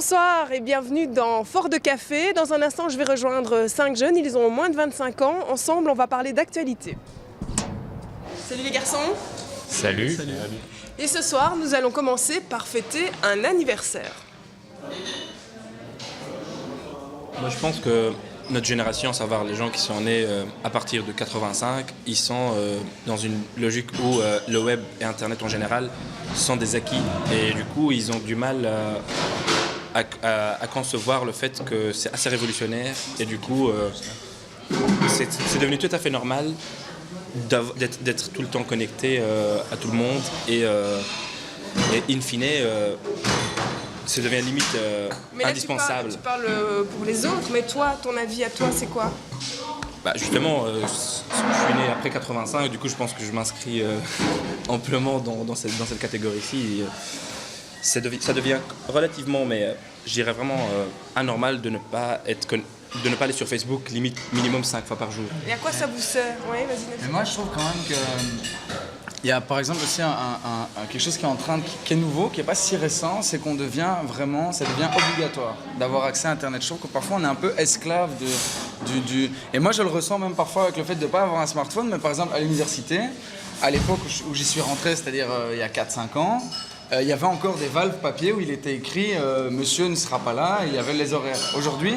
Bonsoir et bienvenue dans Fort de Café. Dans un instant, je vais rejoindre 5 jeunes, ils ont moins de 25 ans. Ensemble, on va parler d'actualité. Salut les garçons. Salut. Et ce soir, nous allons commencer par fêter un anniversaire. Moi, je pense que notre génération, à savoir les gens qui sont nés à partir de 85, ils sont dans une logique où le web et Internet en général sont des acquis. Et du coup, ils ont du mal à concevoir le fait que c'est assez révolutionnaire. Et du coup, c'est devenu tout à fait normal d'être tout le temps connecté à tout le monde. Et in fine, ça devient limite mais là, indispensable. Tu parles pour les autres, mais toi, ton avis à toi, c'est quoi? Justement, je suis né après 85, du coup je pense que je m'inscris amplement dans cette catégorie-ci. Ça devient relativement, mais je dirais vraiment anormal de ne pas aller sur Facebook limite minimum 5 fois par jour. Et à quoi ça vous sert? Oui, vas-y. Mais moi je trouve quand même que il y a par exemple aussi quelque chose qui est en train qui est nouveau, qui n'est pas si récent, c'est qu'on devient vraiment, ça devient obligatoire d'avoir accès à Internet. Je trouve que parfois on est un peu esclave du... Et moi je le ressens même parfois avec le fait de ne pas avoir un smartphone, mais par exemple à l'université, à l'époque où j'y suis rentré, c'est-à-dire il y a 4-5 ans, il y avait encore des valves papier où il était écrit « Monsieur ne sera pas là » et il y avait les horaires. Aujourd'hui,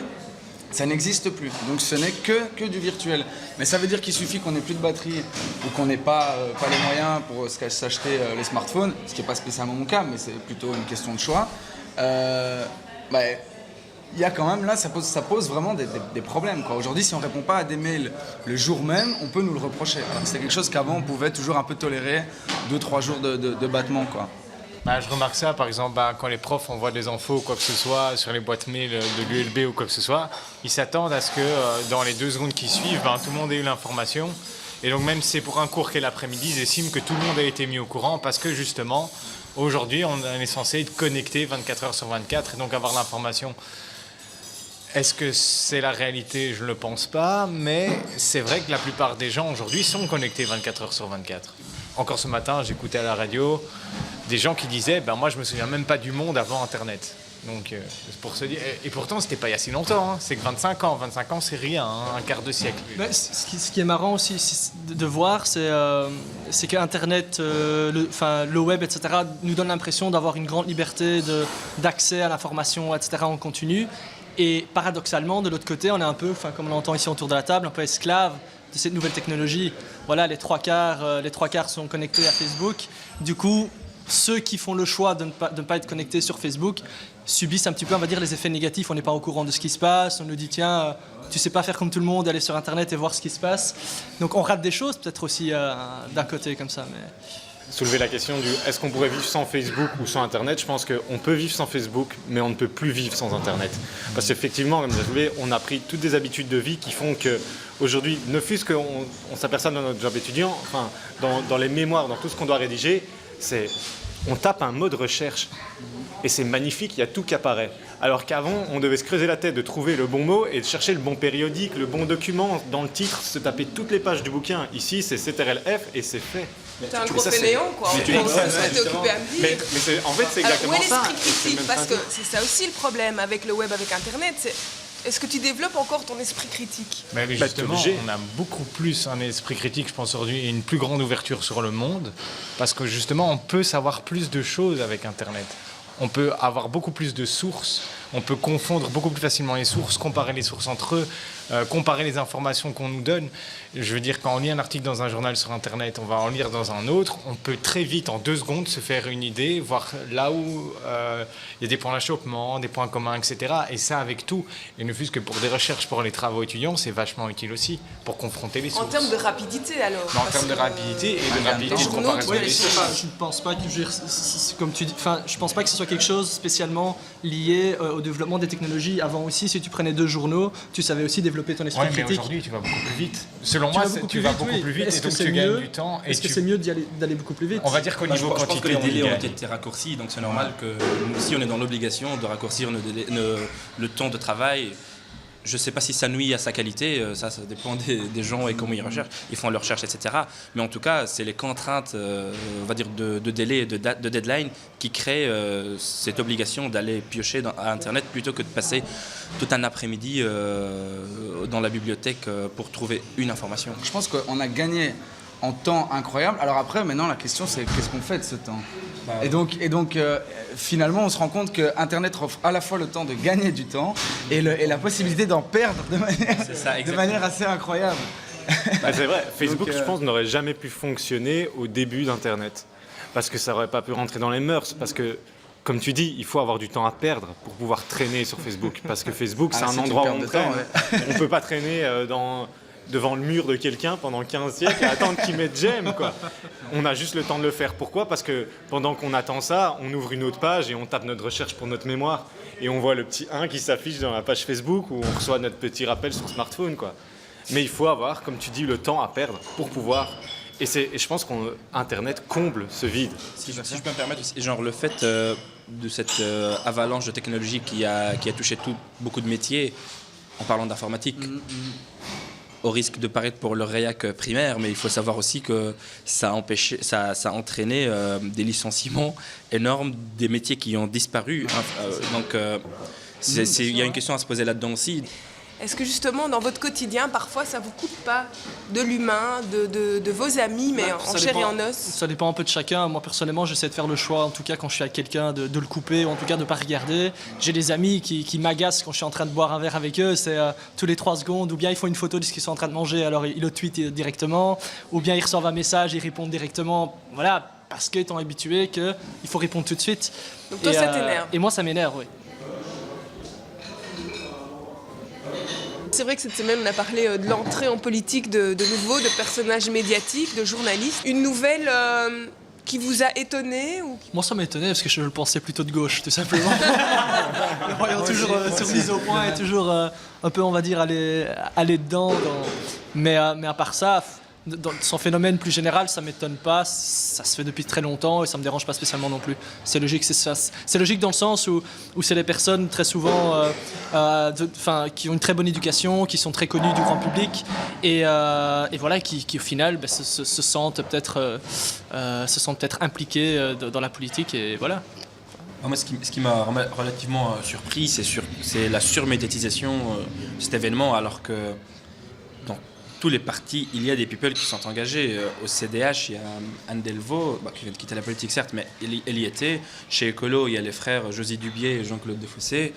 ça n'existe plus, donc ce n'est que du virtuel. Mais ça veut dire qu'il suffit qu'on n'ait plus de batterie ou qu'on n'ait pas les moyens pour s'acheter les smartphones, ce qui n'est pas spécialement mon cas, mais c'est plutôt une question de choix. Il y a quand même là, ça pose vraiment des problèmes, quoi. Aujourd'hui, si on ne répond pas à des mails le jour même, on peut nous le reprocher. C'est quelque chose qu'avant, on pouvait toujours un peu tolérer 2-3 jours de battement, quoi. Je remarque ça, par exemple, quand les profs envoient des infos ou quoi que ce soit sur les boîtes mail de l'ULB ou quoi que ce soit, ils s'attendent à ce que dans les 2 secondes qui suivent, tout le monde ait eu l'information. Et donc même si c'est pour un cours qu'est l'après-midi, ils estiment que tout le monde a été mis au courant parce que justement, aujourd'hui, on est censé être connecté 24 heures sur 24 et donc avoir l'information. Est-ce que c'est la réalité? Je ne le pense pas, mais c'est vrai que la plupart des gens aujourd'hui sont connectés 24 heures sur 24. Encore ce matin, j'écoutais à la radio des gens qui disaient moi je me souviens même pas du monde avant Internet. Donc c'est pour se dire, et pourtant c'était pas il y a si longtemps, c'est que 25 ans c'est rien, un quart de siècle. Ce qui est marrant aussi de voir, c'est que Internet, le web, etc. nous donne l'impression d'avoir une grande liberté d'accès à l'information, etc. en continu. Et paradoxalement, de l'autre côté, on est un peu, comme on l'entend ici autour de la table, un peu esclave de cette nouvelle technologie. Voilà, les trois quarts sont connectés à Facebook. Du coup, ceux qui font le choix de ne pas être connectés sur Facebook subissent un petit peu, on va dire, les effets négatifs. On n'est pas au courant de ce qui se passe. On nous dit, tiens, tu sais pas faire comme tout le monde, aller sur Internet et voir ce qui se passe. Donc on rate des choses, peut-être aussi d'un côté comme ça. Mais... Soulever la question du est-ce qu'on pourrait vivre sans Facebook ou sans Internet? Je pense qu'on peut vivre sans Facebook, mais on ne peut plus vivre sans Internet. Parce qu'effectivement, comme vous avez soulevé, on a pris toutes des habitudes de vie qui font qu'aujourd'hui, ne fût-ce qu'on s'aperçoit dans notre job étudiant, dans les mémoires, dans tout ce qu'on doit rédiger, on tape un mot de recherche et c'est magnifique, il y a tout qui apparaît. Alors qu'avant, on devait se creuser la tête de trouver le bon mot et de chercher le bon périodique, le bon document dans le titre, se taper toutes les pages du bouquin. Ici, c'est CTRL-F et c'est fait. T'es un gros fainéant, quoi. Mais tu occupé à me dire. Mais en fait, c'est exactement ça. Où est l'esprit critique? Parce que c'est ça aussi le problème avec le web, avec Internet. Est-ce que tu développes encore ton esprit critique? Mais justement, on a beaucoup plus un esprit critique, je pense, aujourd'hui, et une plus grande ouverture sur le monde, parce que justement, on peut savoir plus de choses avec Internet. On peut avoir beaucoup plus de sources, on peut confondre beaucoup plus facilement les sources, comparer les sources entre eux, comparer les informations qu'on nous donne. Je veux dire, quand on lit un article dans un journal sur Internet, on va en lire dans un autre, on peut très vite, en 2 secondes, se faire une idée, voir là où il y a des points d'achoppement, des points communs, etc. Et ça avec tout. Et ne fût-ce que pour des recherches, pour les travaux étudiants, c'est vachement utile aussi, pour confronter les sources. En termes de rapidité, alors? En termes de rapidité et de rapidité de comparaison. Oui, je ne pense pas que, comme tu dis, je pense pas que ce soit quelque chose spécialement lié au développement des technologies. Avant aussi, si tu prenais 2 journaux, tu savais aussi développer ton esprit critique. Mais aujourd'hui, tu vas beaucoup plus vite. Selon moi, tu vas beaucoup plus vite et donc tu gagnes du temps. Est-ce que c'est mieux d'aller beaucoup plus vite? On va dire qu'au niveau quantité, je pense que les délais ont été raccourcis, donc c'est normal que si on est dans l'obligation de raccourcir le temps de travail, je ne sais pas si ça nuit à sa qualité, ça dépend des gens et comment ils recherchent, ils font leurs recherches, etc. Mais en tout cas, c'est les contraintes, on va dire, de délai et de deadline qui créent cette obligation d'aller piocher à Internet plutôt que de passer tout un après-midi dans la bibliothèque pour trouver une information. Je pense qu'on a gagné en temps incroyable. Alors après, maintenant, la question, c'est qu'est-ce qu'on fait de ce temps ? Et donc finalement, on se rend compte que Internet offre à la fois le temps de gagner du temps et la possibilité d'en perdre de manière assez incroyable. C'est vrai, Facebook, Donc, je pense, n'aurait jamais pu fonctionner au début d'Internet. Parce que ça n'aurait pas pu rentrer dans les mœurs. Parce que, comme tu dis, il faut avoir du temps à perdre pour pouvoir traîner sur Facebook. Parce que Facebook, c'est un endroit où on traîne. On ne peut pas traîner devant le mur de quelqu'un pendant 15 siècles et attendre qu'il mette j'aime, quoi. On a juste le temps de le faire. Pourquoi ? Parce que pendant qu'on attend ça, on ouvre une autre page et on tape notre recherche pour notre mémoire. Et on voit le petit 1 qui s'affiche dans la page Facebook où on reçoit notre petit rappel sur smartphone, quoi. Mais il faut avoir, comme tu dis, le temps à perdre pour pouvoir... Et je pense qu'Internet comble ce vide. Si je peux me permettre, genre le fait de cette avalanche de technologie qui a touché beaucoup de métiers, en parlant d'informatique, au risque de paraître pour le réac primaire, mais il faut savoir aussi que ça a entraîné des licenciements énormes, des métiers qui ont disparu. Donc il y a une question à se poser là-dedans aussi. Est-ce que justement, dans votre quotidien, parfois, ça vous coûte pas de l'humain, de vos amis, mais en chair et en os ? Ça dépend un peu de chacun. Moi, personnellement, j'essaie de faire le choix, en tout cas quand je suis avec quelqu'un, de le couper, ou en tout cas de ne pas regarder. J'ai des amis qui m'agacent quand je suis en train de boire un verre avec eux. C'est tous les 3 secondes, ou bien ils font une photo de ce qu'ils sont en train de manger, alors ils le tweetent directement, ou bien ils reçoivent un message, ils répondent directement. Voilà, parce qu'ils sont habitués qu'il faut répondre tout de suite. Donc toi, ça t'énerve ? Et moi, ça m'énerve, oui. C'est vrai que cette semaine, on a parlé de l'entrée en politique de nouveau, de personnages médiatiques, de journalistes. Une nouvelle qui vous a étonné ou... Moi, ça m'a étonné parce que je le pensais plutôt de gauche, tout simplement. Le voyant toujours sur mise au point et toujours un peu, on va dire, aller dedans. Mais à part ça... Dans son phénomène plus général, ça ne m'étonne pas, ça se fait depuis très longtemps et ça ne me dérange pas spécialement non plus. C'est logique, c'est logique dans le sens où c'est des personnes très souvent qui ont une très bonne éducation, qui sont très connues du grand public et voilà, qui au final se sentent peut-être impliquées dans la politique et voilà. Moi, ce qui m'a relativement surpris, c'est la surmédiatisation de cet événement, alors que dans tous les partis, il y a des people qui sont engagés. Au CDH, il y a Anne Delvaux, qui vient de quitter la politique certes, mais elle y était. Chez Écolo, il y a les frères Josy Dubié et Jean-Claude Defossé.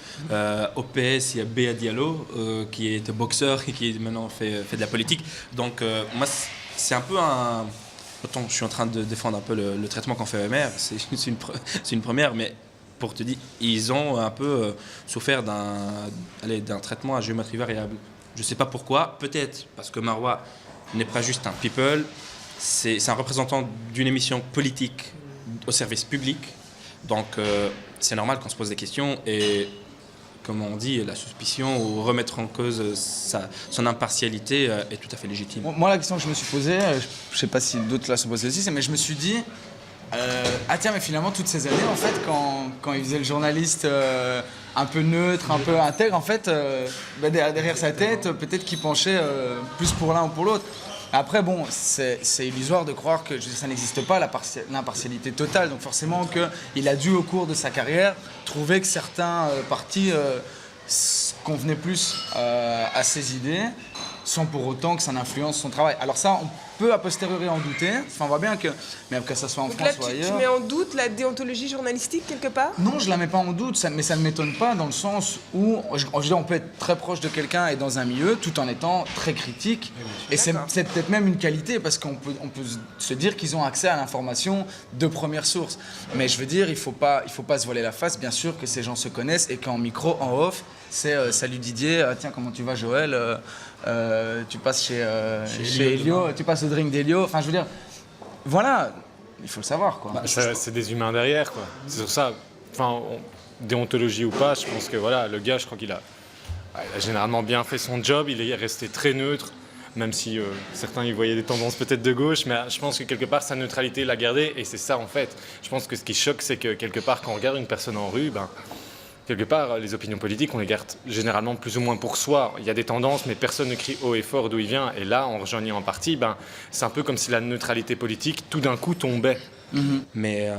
Au PS, il y a Béa Diallo, qui est boxeur et qui maintenant fait de la politique. Donc moi, c'est un peu un... Autant je suis en train de défendre un peu le traitement qu'en fait OMR, c'est une première, mais pour te dire, ils ont un peu souffert d'un traitement à géométrie variable. Je ne sais pas pourquoi, peut-être parce que Marois n'est pas juste un people, c'est un représentant d'une émission politique au service public, donc c'est normal qu'on se pose des questions et, comme on dit, la suspicion ou remettre en cause son impartialité est tout à fait légitime. Moi, la question que je me suis posée, je ne sais pas si d'autres la se sont posées aussi, mais je me suis dit, tiens, mais finalement, toutes ces années, en fait, quand il faisait le journaliste un peu neutre, un peu intègre, en fait, derrière sa tête, peut-être qu'il penchait plus pour l'un ou pour l'autre. Après, bon, c'est illusoire de croire que ça n'existe pas, l'impartialité totale. Donc forcément qu'il a dû, au cours de sa carrière, trouver que certains partis convenaient plus à ses idées, sans pour autant que ça n'influence son travail. Alors ça, on peut a posteriori en douter. Enfin, on voit bien que, même que ça soit en Donc France là, ou ailleurs... tu mets en doute la déontologie journalistique quelque part ? Non, je la mets pas en doute, mais ça ne m'étonne pas dans le sens où on peut être très proche de quelqu'un et dans un milieu tout en étant très critique. Et c'est peut-être même une qualité parce qu'on peut se dire qu'ils ont accès à l'information de première source. Mais je veux dire, il faut pas se voiler la face. Bien sûr que ces gens se connaissent et qu'en micro, en off, c'est salut Didier, tiens, comment tu vas Joël, tu passes chez Elio, tu passes au drink d'Elio. Enfin, je veux dire, voilà, il faut le savoir, quoi. C'est des humains derrière, quoi. C'est sur ça. Enfin, déontologie ou pas, je pense que voilà, le gars, je crois qu'il a généralement bien fait son job. Il est resté très neutre, même si certains y voyaient des tendances peut-être de gauche. Mais je pense que quelque part, sa neutralité, il l'a gardée. Et c'est ça, en fait. Je pense que ce qui choque, c'est que quelque part, quand on regarde une personne en rue, quelque part, les opinions politiques, on les garde généralement plus ou moins pour soi. Il y a des tendances, mais personne ne crie haut et fort d'où il vient. Et là, en rejoignant en parti, c'est un peu comme si la neutralité politique, tout d'un coup, tombait. Mais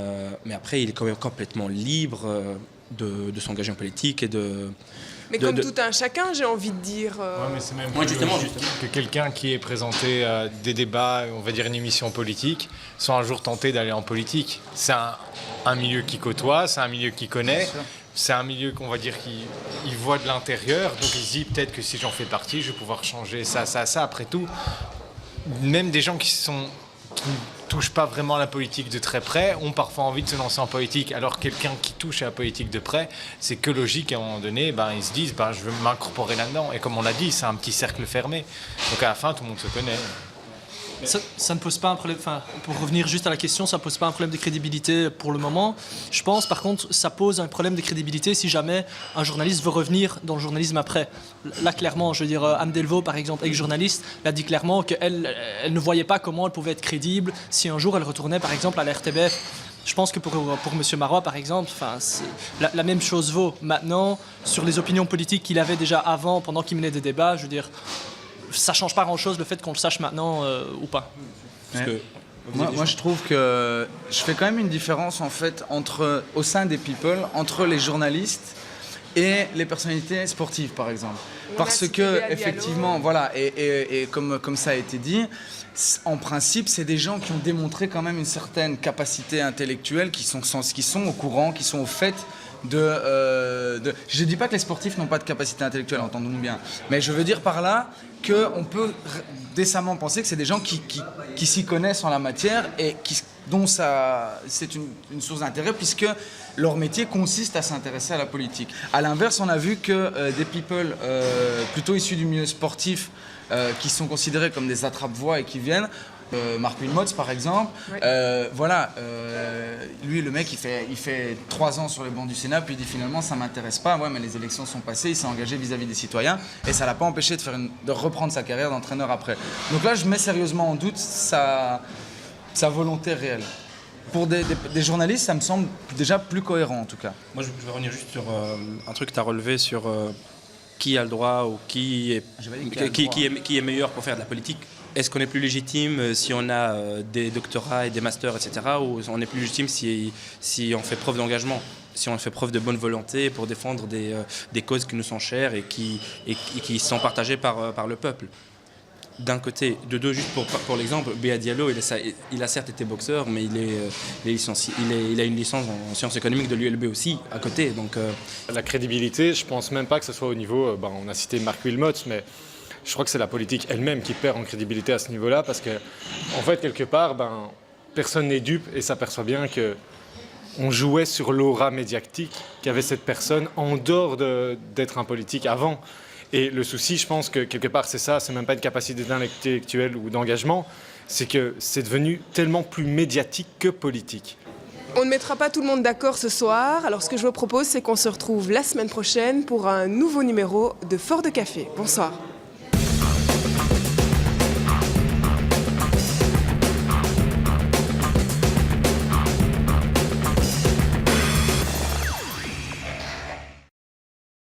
après, il est quand même complètement libre de s'engager en politique et de... Mais comme tout un chacun, j'ai envie de dire. Ouais, mais c'est même Ouais, plus justement. logique que quelqu'un qui ait présenté des débats, on va dire une émission politique, soit un jour tenté d'aller en politique. C'est un milieu qui côtoie, c'est un milieu qui connaît, c'est un milieu qu'on va dire qui voit de l'intérieur, donc il se dit peut-être que si j'en fais partie, je vais pouvoir changer ça. Après tout, même des gens qui ne touchent pas vraiment à la politique de très près ont parfois envie de se lancer en politique. Alors quelqu'un qui touche à la politique de près, c'est que logique, à un moment donné, ils se disent je veux m'incorporer là-dedans. Et comme on l'a dit, c'est un petit cercle fermé. Donc à la fin, tout le monde se connaît. Ça ne pose pas un problème, enfin, pour revenir juste à la question, ça ne pose pas un problème de crédibilité pour le moment. Je pense par contre, ça pose un problème de crédibilité si jamais un journaliste veut revenir dans le journalisme après. Là clairement, je veux dire, Anne Delvaux par exemple, ex-journaliste, l'a dit clairement qu'elle ne voyait pas comment elle pouvait être crédible si un jour elle retournait par exemple à la RTBF. Je pense que pour M. Marois, par exemple, la même chose vaut. Maintenant, sur les opinions politiques qu'il avait déjà avant, pendant qu'il menait des débats, je veux dire, ça change pas grand-chose le fait qu'on le sache maintenant ou pas. Parce que, Moi, je trouve que je fais quand même une différence en fait au sein des people entre les journalistes et les personnalités sportives par exemple. Parce que effectivement, voilà, et comme ça a été dit, en principe, c'est des gens qui ont démontré quand même une certaine capacité intellectuelle, qui sont au courant, qui sont au fait je ne dis pas que les sportifs n'ont pas de capacité intellectuelle, entendons-nous bien, mais je veux dire par là qu'on peut décemment penser que c'est des gens qui s'y connaissent en la matière et dont c'est une source d'intérêt puisque leur métier consiste à s'intéresser à la politique. À l'inverse, on a vu que des people plutôt issus du milieu sportif qui sont considérés comme des attrape-voix et qui viennent, Marc Wilmots par exemple, lui le mec il fait 3 ans sur les bancs du Sénat puis il dit finalement ça m'intéresse pas, ouais mais les élections sont passées, il s'est engagé vis-à-vis des citoyens et ça l'a pas empêché de reprendre sa carrière d'entraîneur après. Donc là je mets sérieusement en doute sa volonté réelle. Pour des journalistes ça me semble déjà plus cohérent en tout cas. moi, je vais revenir juste sur un truc que tu as relevé sur qui a le droit ou qui est meilleur pour faire de la politique. Est-ce qu'on est plus légitime si on a des doctorats et des masters, etc. ou on est plus légitime si on fait preuve d'engagement, si on fait preuve de bonne volonté pour défendre des causes qui nous sont chères et qui sont partagées par le peuple. D'un côté, de deux, juste pour l'exemple, Béa Diallo, il a certes été boxeur, mais il a une licence en sciences économiques de l'ULB aussi, à côté. Donc, La crédibilité, je pense même pas que ce soit au niveau, on a cité Marc Wilmots, mais je crois que c'est la politique elle-même qui perd en crédibilité à ce niveau-là, parce que, en fait, quelque part, personne n'est dupe et s'aperçoit bien que on jouait sur l'aura médiatique qu'avait cette personne en dehors d'être un politique avant. Et le souci, je pense que quelque part, c'est ça, c'est même pas une capacité intellectuelle ou d'engagement, c'est que c'est devenu tellement plus médiatique que politique. On ne mettra pas tout le monde d'accord ce soir, alors ce que je vous propose, c'est qu'on se retrouve la semaine prochaine pour un nouveau numéro de Fort de Café. Bonsoir.